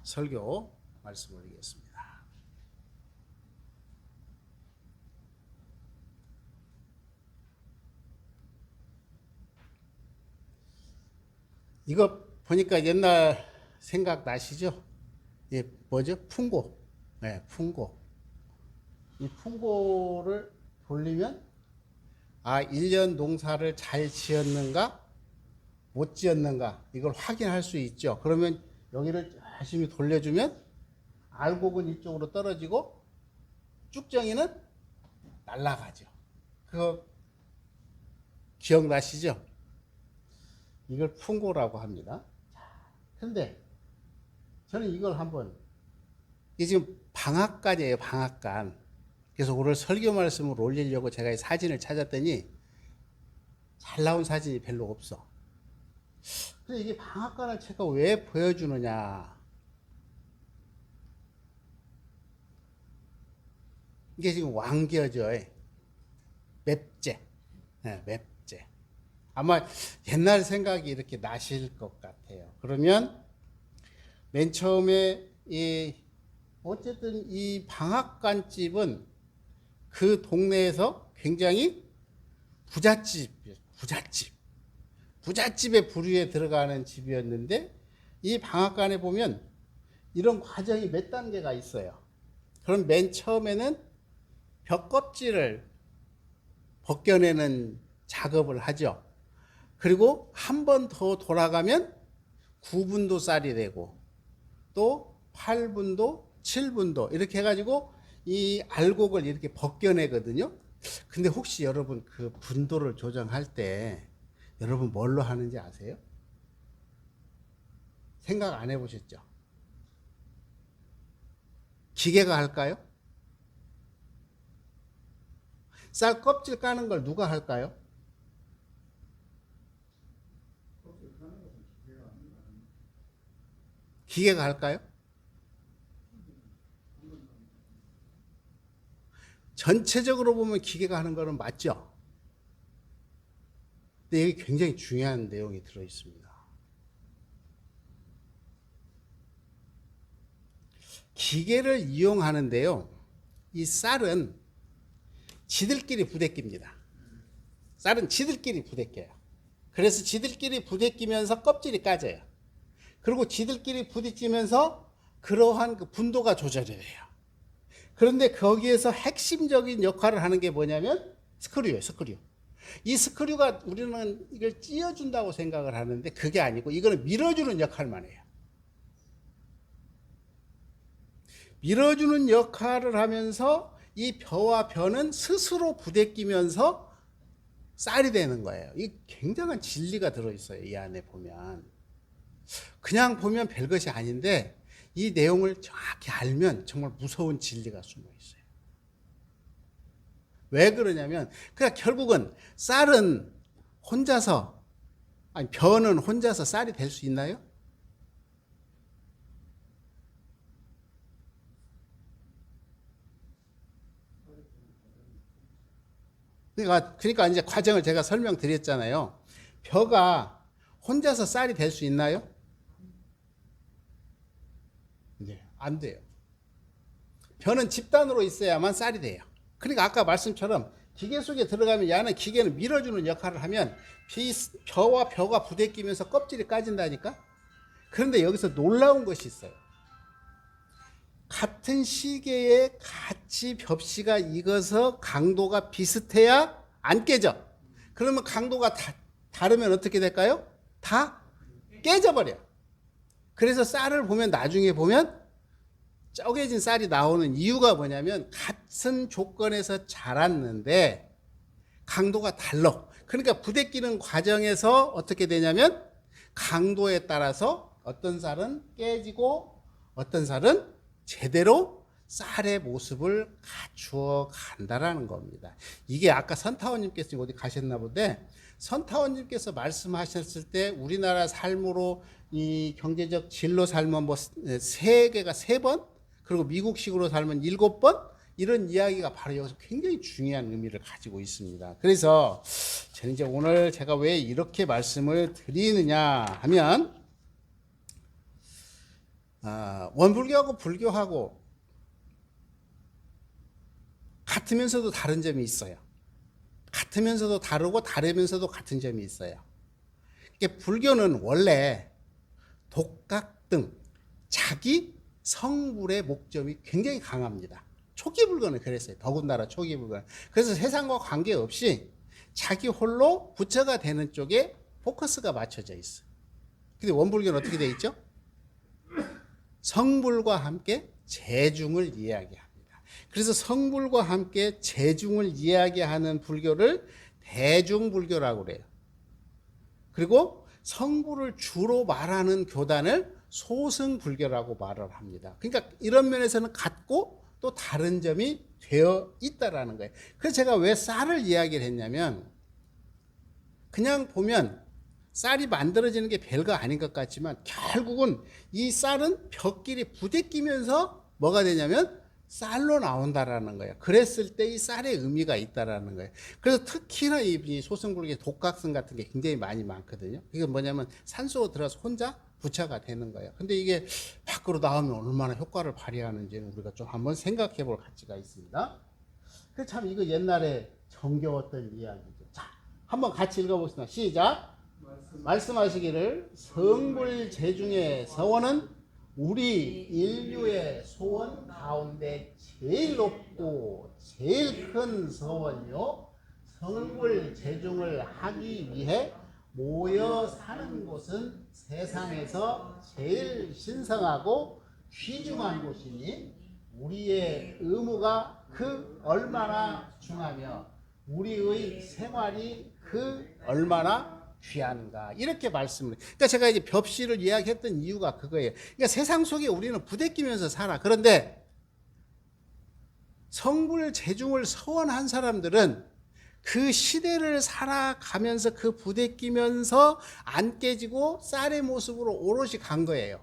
설교 말씀 올리겠습니다. 이거 보니까 옛날 생각 나시죠? 예, 뭐죠? 풍고. 네, 풍고. 이 풍고를 돌리면 1년 농사를 잘 지었는가 못 지었는가 이걸 확인할 수 있죠. 그러면 여기를 열심히 돌려주면 알곡은 이쪽으로 떨어지고 쭉정이는 날아가죠. 그거 기억나시죠? 이걸 풍고라고 합니다. 근데 저는 이걸 한번, 이게 지금 방앗간이에요, 방앗간. 그래서 오늘 설교 말씀을 올리려고 제가 이 사진을 찾았더니 잘 나온 사진이 별로 없어. 근데 이게 방앗간을 제가 왜 보여주느냐. 이게 지금 왕겨죠. 맵제. 네, 맵제. 아마 옛날 생각이 이렇게 나실 것 같아요. 그러면 맨 처음에 어쨌든 이 방앗간집은 그 동네에서 굉장히 부잣집의 부류에 들어가는 집이었는데, 이 방앗간에 보면 이런 과정이 몇 단계가 있어요. 그럼 맨 처음에는 벽껍질을 벗겨내는 작업을 하죠. 그리고 한 번 더 돌아가면 9분도 쌀이 되고 또 8분도 7분도 이렇게 해가지고 이 알곡을 이렇게 벗겨내거든요. 근데 혹시 여러분 그 분도를 조정할 때 여러분 뭘로 하는지 아세요? 생각 안 해보셨죠? 기계가 할까요? 쌀 껍질 까는 걸 누가 할까요? 기계가 할까요? 전체적으로 보면 기계가 하는 거는 맞죠? 근데 여기 굉장히 중요한 내용이 들어 있습니다. 기계를 이용하는데요, 이 쌀은 지들끼리 부대낍니다. 쌀은 지들끼리 부대껴요. 그래서 지들끼리 부대끼면서 껍질이 까져요. 그리고 지들끼리 부딪히면서 그러한 그 분도가 조절이 돼요. 그런데 거기에서 핵심적인 역할을 하는 게 뭐냐면 스크류예요, 스크류. 이 스크류가 우리는 이걸 찧어준다고 생각을 하는데 그게 아니고 이거는 밀어주는 역할만 해요. 밀어주는 역할을 하면서 이 벼와 벼는 스스로 부대끼면서 쌀이 되는 거예요. 이 굉장한 진리가 들어있어요, 이 안에 보면. 그냥 보면 별것이 아닌데 이 내용을 정확히 알면 정말 무서운 진리가 숨어 있어요. 왜 그러냐면, 그러니까 결국은 쌀은 혼자서, 벼는 혼자서 쌀이 될 수 있나요? 그러니까 이제 과정을 제가 설명드렸잖아요. 벼가 혼자서 쌀이 될 수 있나요? 네, 안 돼요. 벼는 집단으로 있어야만 쌀이 돼요. 그러니까 아까 말씀처럼 기계 속에 들어가면 야는 기계는 밀어주는 역할을 하면 벼와 벼가 부대끼면서 껍질이 까진다니까. 그런데 여기서 놀라운 것이 있어요. 같은 시계에 같이 벽시가 익어서 강도가 비슷해야 안 깨져. 그러면 강도가 다르면 어떻게 될까요? 다 깨져버려. 그래서 쌀을 보면 나중에 보면 쪄개진 쌀이 나오는 이유가 뭐냐면 같은 조건에서 자랐는데 강도가 달라. 그러니까 부대끼는 과정에서 어떻게 되냐면 강도에 따라서 어떤 쌀은 깨지고 어떤 쌀은 제대로 쌀의 모습을 갖추어 간다라는 겁니다. 이게 아까 선타원님께서 어디 가셨나 본데, 선타원님께서 말씀하셨을 때 우리나라 삶으로 이 경제적 진로 삶은 뭐 세계가 3번, 그리고 미국식으로 살면 7번, 이런 이야기가 바로 여기서 굉장히 중요한 의미를 가지고 있습니다. 그래서 저는 이제 오늘 제가 왜 이렇게 말씀을 드리느냐 하면, 원불교하고 불교하고 같으면서도 다른 점이 있어요. 같으면서도 다르고 다르면서도 같은 점이 있어요. 이게 불교는 원래 독학등 자기 성불의 목적이 굉장히 강합니다. 초기 불교는 그랬어요. 더군다나 초기 불교는. 그래서 세상과 관계없이 자기 홀로 부처가 되는 쪽에 포커스가 맞춰져 있어요. 근데 원불교는 어떻게 되어 있죠? 성불과 함께 재중을 이야기합니다. 그래서 성불과 함께 재중을 이야기하는 불교를 대중불교라고 그래요. 그리고 성불을 주로 말하는 교단을 소승불교라고 말을 합니다. 그러니까 이런 면에서는 같고 또 다른 점이 되어 있다라는 거예요. 그래서 제가 왜 쌀을 이야기를 했냐면 그냥 보면 쌀이 만들어지는 게 별거 아닌 것 같지만 결국은 이 쌀은 벽끼리 부대끼면서 뭐가 되냐면 쌀로 나온다라는 거예요. 그랬을 때 이 쌀의 의미가 있다라는 거예요. 그래서 특히나 이 소승불교의 독학성 같은 게 굉장히 많이 많거든요. 이게 뭐냐면 산속으로 들어가서 혼자 부처가 되는 거예요. 근데 이게 밖으로 나오면 얼마나 효과를 발휘하는지는 우리가 좀 한번 생각해 볼 가치가 있습니다. 그 참 이거 옛날에 정겨웠던 이야기죠. 자, 한번 같이 읽어보겠습니다. 시작. 말씀하시기를 성불 재중의 서원은 우리 인류의 소원 가운데 제일 높고 제일 큰 서원이요. 성불 재중을 하기 위해 모여 사는 곳은 세상에서 제일 신성하고 귀중한 곳이니 우리의 의무가 그 얼마나 중하며 우리의 생활이 그 얼마나 귀한가 이렇게 말씀을. 그러니까 제가 이제 벽시를 이야기했던 이유가 그거예요. 그러니까 세상 속에 우리는 부대끼면서 살아. 그런데 성불 재중을 서원한 사람들은 그 시대를 살아가면서 그 부대끼면서 안 깨지고 쌀의 모습으로 오롯이 간 거예요.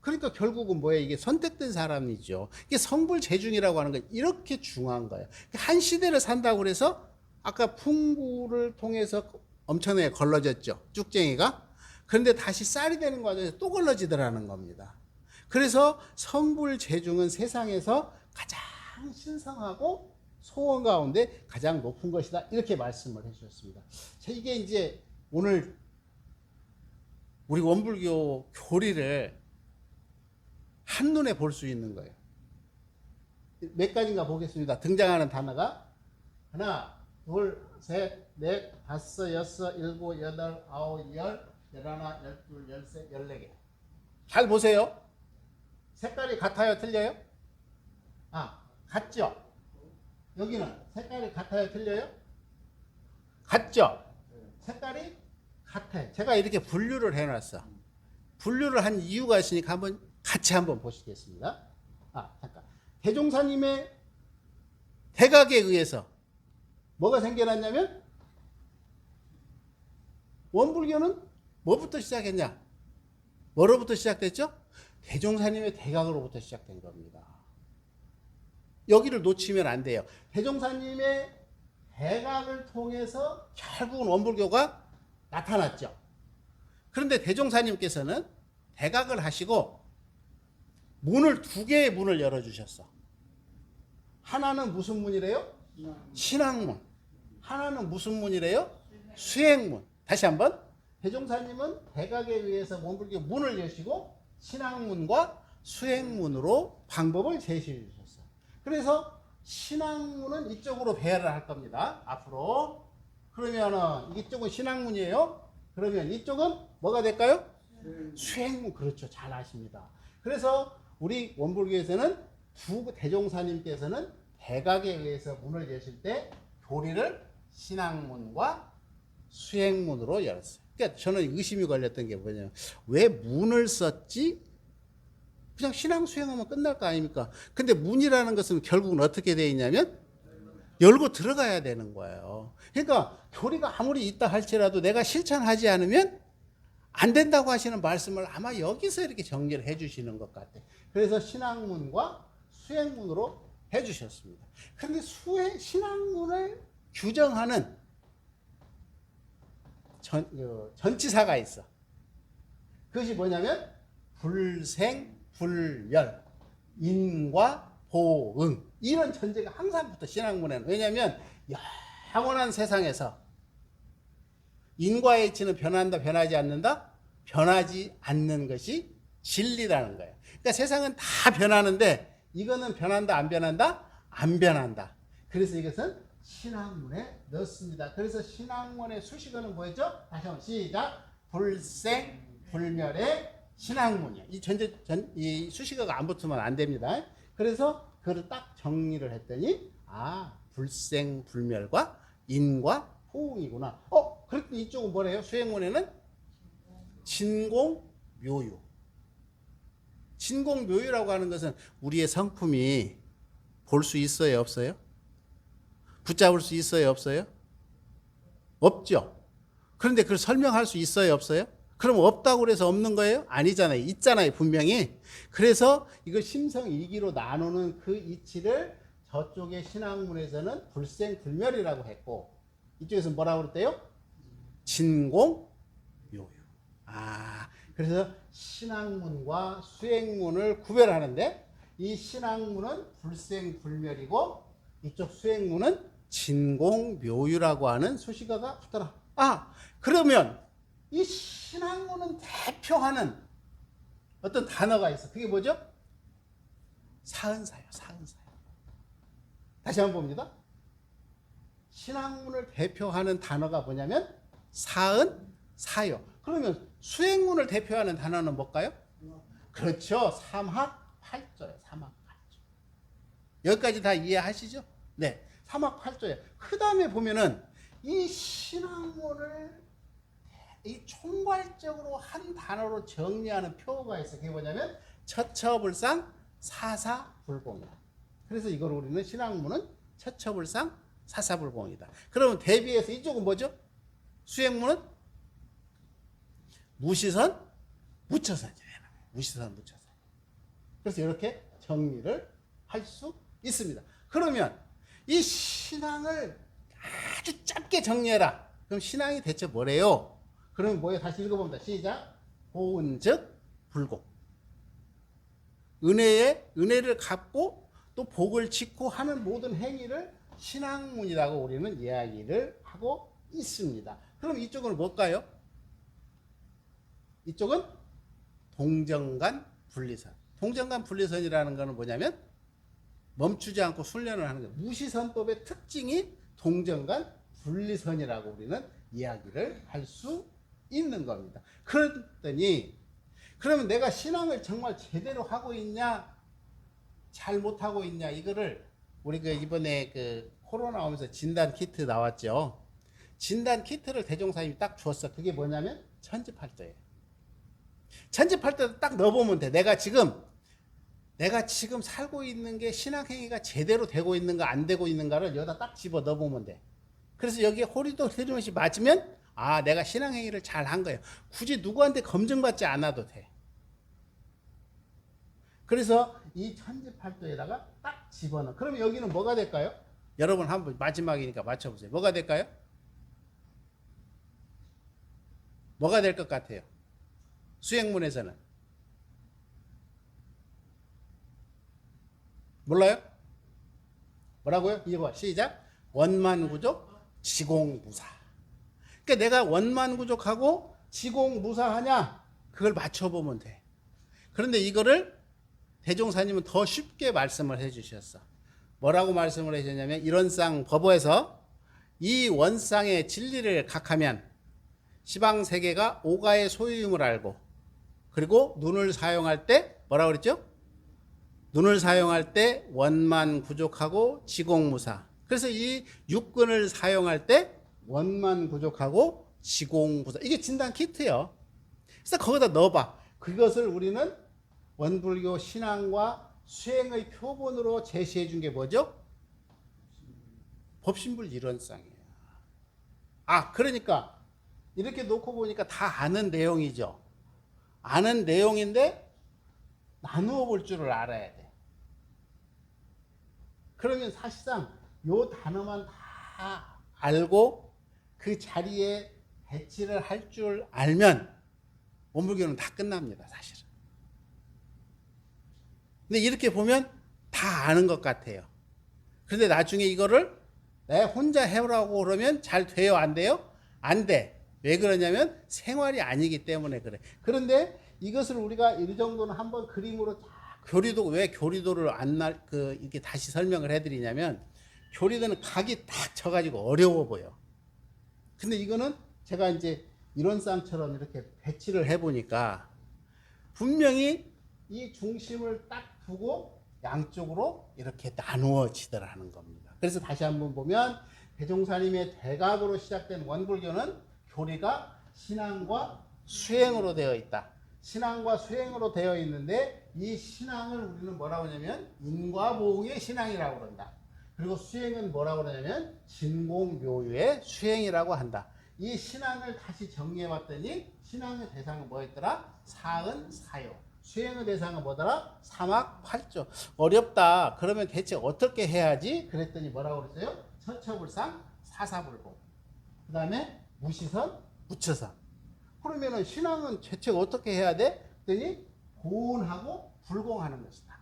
그러니까 결국은 뭐예요? 이게 선택된 사람이죠. 이게 성불 재중이라고 하는 건 이렇게 중요한 거예요. 한 시대를 산다고 그래서 아까 풍부를 통해서 엄청나게 걸러졌죠. 쭉쟁이가. 그런데 다시 쌀이 되는 과정에서 또 걸러지더라는 겁니다. 그래서 성불 재중은 세상에서 가장 신성하고 소원 가운데 가장 높은 것이다. 이렇게 말씀을 해주셨습니다. 자, 이게 이제 오늘 우리 원불교 교리를 한눈에 볼 수 있는 거예요. 몇 가지인가 보겠습니다. 등장하는 단어가 하나, 둘, 셋, 넷, 다섯, 여섯, 일곱, 여덟, 아홉, 열, 열하나, 열둘, 열셋, 열네개. 잘 보세요. 색깔이 같아요? 틀려요? 같죠? 여기는 색깔이 같아요? 틀려요? 같죠? 색깔이 같아요. 제가 이렇게 분류를 해놨어. 분류를 한 이유가 있으니까 같이 한번 보시겠습니다. 잠깐. 대종사님의 대각에 의해서 뭐가 생겨났냐면 원불교는 뭐부터 시작했냐? 뭐로부터 시작됐죠? 대종사님의 대각으로부터 시작된 겁니다. 여기를 놓치면 안 돼요. 대종사님의 대각을 통해서 결국은 원불교가 나타났죠. 그런데 대종사님께서는 대각을 하시고 문을 두 개의 문을 열어주셨어. 하나는 무슨 문이래요? 신앙문. 하나는 무슨 문이래요? 수행문. 다시 한번. 대종사님은 대각에 의해서 원불교 문을 여시고 신앙문과 수행문으로 방법을 제시해 주셨어요. 그래서 신앙문은 이쪽으로 배열을 할 겁니다. 앞으로. 그러면은 이쪽은 신앙문이에요. 그러면 이쪽은 뭐가 될까요? 수행문. 그렇죠. 잘 아십니다. 그래서 우리 원불교에서는 대종사님께서는 대각에 의해서 문을 여실 때 교리를 신앙문과 수행문으로 열었어요. 그러니까 저는 의심이 걸렸던 게 뭐냐면 왜 문을 썼지? 그냥 신앙 수행하면 끝날 거 아닙니까? 근데 문이라는 것은 결국은 어떻게 되어 있냐면 열고 들어가야 되는 거예요. 그러니까 교리가 아무리 있다 할지라도 내가 실천하지 않으면 안 된다고 하시는 말씀을 아마 여기서 이렇게 정리를 해 주시는 것 같아요. 그래서 신앙문과 수행문으로 해 주셨습니다. 그런데 신앙문을 규정하는 전치사가 있어. 그것이 뭐냐면 불생, 불멸, 인과 보응. 이런 전제가 항상 붙어 신학문에는. 왜냐하면 영원한 세상에서 인과의 이치는 변한다, 변하지 않는다? 변하지 않는 것이 진리라는 거예요. 그러니까 세상은 다 변하는데 이거는 변한다, 안 변한다? 안 변한다. 그래서 이것은 신학문에 넣습니다. 그래서 신학문의 수식어는 뭐였죠? 다시 한번 시작. 불생, 불멸의 신학문이야. 이 수식어가 안 붙으면 안 됩니다. 그래서 그걸 딱 정리를 했더니 불생, 불멸과 인과 호응이구나. 그랬더니 이쪽은 뭐래요? 수행문에는 진공, 묘유. 진공, 묘유라고 하는 것은 우리의 성품이 볼 수 있어요, 없어요? 붙잡을 수 있어요, 없어요? 없죠. 그런데 그걸 설명할 수 있어요, 없어요? 그럼 없다고 그래서 없는 거예요? 아니잖아요. 있잖아요, 분명히. 그래서 이걸 심성이기로 나누는 그 이치를 저쪽의 신학문에서는 불생불멸이라고 했고, 이쪽에서 뭐라고 그랬대요? 진공, 묘유. 그래서 신학문과 수행문을 구별하는데, 이 신학문은 불생불멸이고 이쪽 수행문은 진공묘유라고 하는 수식어가 붙더라. 그러면 이 신학문은 대표하는 어떤 단어가 있어. 그게 뭐죠? 사은사요. 사은사요. 다시 한번 봅니다. 신학문을 대표하는 단어가 뭐냐면 사은사요. 그러면 수행문을 대표하는 단어는 뭘까요? 그렇죠. 삼학팔조예요. 삼학팔조. 여기까지 다 이해하시죠? 네. 삼학팔조예요. 그 다음에 보면은 이 신학문을 이 총괄적으로 한 단어로 정리하는 표어가 있어요. 그게 뭐냐면 처처불상 사사불공이다. 그래서 이걸 우리는 신학문은 처처불상 사사불공이다. 그러면 대비해서 이쪽은 뭐죠? 수행문은 무시선 무처선이에요. 무시선 무처선. 그래서 이렇게 정리를 할 수 있습니다. 그러면 이 신앙을 아주 짧게 정리해라. 그럼 신앙이 대체 뭐래요? 그러면 뭐예요? 다시 읽어봅니다. 시작. 보은즉 불공. 은혜를 갚고 또 복을 짓고 하는 모든 행위를 신학문이라고 우리는 이야기를 하고 있습니다. 그럼 이쪽은 뭘까요? 이쪽은 동정간 분리선. 동정간 분리선이라는 것은 뭐냐면 멈추지 않고 훈련을 하는 거예요. 무시선법의 특징이 동정간 분리선이라고 우리는 이야기를 할 수 있는 겁니다. 그랬더니 그러면 내가 신앙을 정말 제대로 하고 있냐 잘 못하고 있냐 이거를 우리가 이번에 그 코로나 오면서 진단 키트 나왔죠. 진단 키트를 대종사님이 딱 줬어. 그게 뭐냐면 천지팔도예요. 천지팔도를 딱 넣어보면 돼. 내가 지금 살고 있는 게 신앙행위가 제대로 되고 있는가 안 되고 있는가를 여기다 딱 집어 넣어보면 돼. 그래서 여기에 호리도 세리못이 맞으면 내가 신앙행위를 잘 한 거예요. 굳이 누구한테 검증받지 않아도 돼. 그래서 이 천지팔도에다가 딱 집어넣어. 그럼 여기는 뭐가 될까요? 여러분 한번 마지막이니까 맞춰보세요. 뭐가 될까요? 뭐가 될 것 같아요? 수행문에서는 몰라요? 뭐라고요? 이거 시작. 원만구족 지공무사. 그러니까 내가 원만구족하고 지공무사하냐 그걸 맞춰보면 돼. 그런데 이거를 대종사님은 더 쉽게 말씀을 해주셨어. 뭐라고 말씀을 해주셨냐면 이런상 법어에서 이 원상의 진리를 각하면 시방세계가 오가의 소유임을 알고 그리고 눈을 사용할 때 뭐라고 그랬죠? 눈을 사용할 때 원만구족하고 지공무사. 그래서 이 육근을 사용할 때 원만구족하고 지공무사. 이게 진단 키트예요. 그래서 거기다 넣어봐. 그것을 우리는 원불교 신앙과 수행의 표본으로 제시해 준 게 뭐죠? 법신불 이론상이에요. 그러니까 이렇게 놓고 보니까 다 아는 내용이죠. 아는 내용인데 나누어 볼 줄을 알아야 돼. 그러면 사실상 요 단어만 다 알고 그 자리에 배치를 할 줄 알면 원불교는 다 끝납니다. 사실은. 근데 이렇게 보면 다 아는 것 같아요. 그런데 나중에 이거를 내 혼자 해보라고 그러면 잘 돼요? 안 돼요? 안 돼. 왜 그러냐면 생활이 아니기 때문에 그래. 그런데 이것을 우리가 이 정도는 한번 그림으로 교리도, 왜 교리도를 이렇게 다시 설명을 해드리냐면, 교리도는 각이 딱 져가지고 어려워 보여. 근데 이거는 제가 이제 이런 쌍처럼 이렇게 배치를 해보니까 분명히 이 중심을 딱 두고 양쪽으로 이렇게 나누어지더라는 겁니다. 그래서 다시 한번 보면 대종사님의 대각으로 시작된 원불교는 교리가 신앙과 수행으로 되어 있다. 신앙과 수행으로 되어 있는데 이 신앙을 우리는 뭐라고 하냐면 인과보응의 신앙이라고 그런다. 그리고 수행은 뭐라고 그러냐면 진공묘유의 수행이라고 한다. 이 신앙을 다시 정리해 봤더니 신앙의 대상은 뭐였더라? 사은 사요. 수행의 대상은 뭐더라? 사막팔조. 어렵다. 그러면 대체 어떻게 해야지? 그랬더니 뭐라고 그랬어요? 처처불상 사사불공. 그 다음에 무시선 무처선. 그러면은 신앙은 대체 어떻게 해야 돼? 그랬더니 고운하고 불공하는 것이다.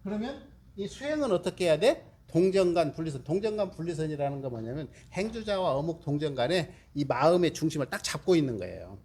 그러면 이 수행은 어떻게 해야 돼? 동정간 분리선. 동정간 분리선이라는 건 뭐냐면 행주자와 어묵 동정간에 이 마음의 중심을 딱 잡고 있는 거예요.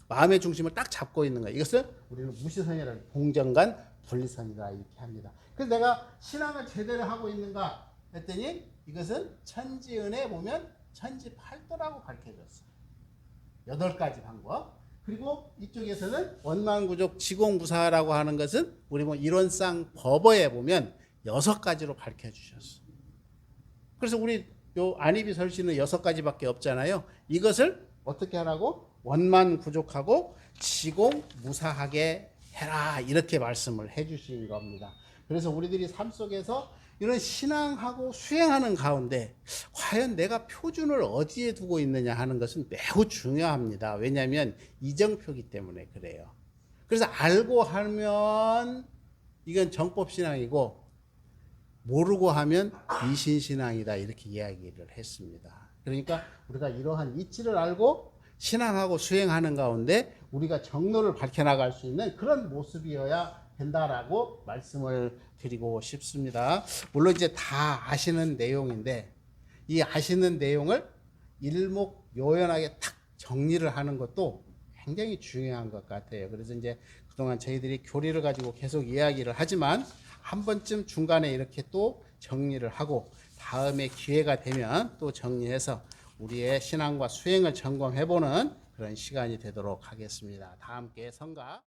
마음의 중심을 딱 잡고 있는 거예요. 이것을 우리는 무시선이라는 동정간 분리선이라 이렇게 합니다. 그래서 내가 신앙을 제대로 하고 있는가 했더니 이것은 천지은에 보면 천지팔도라고 밝혀졌어요. 8가지 방법. 그리고 이쪽에서는 원만구족 지공무사라고 하는 것은 우리 뭐 이론상 법어에 보면 6가지로 밝혀주셨어. 그래서 우리 요 안이비설시는 6가지밖에 없잖아요. 이것을 어떻게 하라고? 원만구족하고 지공무사하게 해라, 이렇게 말씀을 해주신 겁니다. 그래서 우리들이 삶 속에서 이런 신앙하고 수행하는 가운데 과연 내가 표준을 어디에 두고 있느냐 하는 것은 매우 중요합니다. 왜냐하면 이정표기 때문에 그래요. 그래서 알고 하면 이건 정법신앙이고 모르고 하면 미신신앙이다, 이렇게 이야기를 했습니다. 그러니까 우리가 이러한 이치를 알고 신앙하고 수행하는 가운데 우리가 정로를 밝혀나갈 수 있는 그런 모습이어야 된다라고 말씀을 드리고 싶습니다. 물론 이제 다 아시는 내용인데 이 아시는 내용을 일목요연하게 탁 정리를 하는 것도 굉장히 중요한 것 같아요. 그래서 이제 그동안 저희들이 교리를 가지고 계속 이야기를 하지만 한 번쯤 중간에 이렇게 또 정리를 하고 다음에 기회가 되면 또 정리해서 우리의 신앙과 수행을 점검해보는 그런 시간이 되도록 하겠습니다. 다 함께 성가.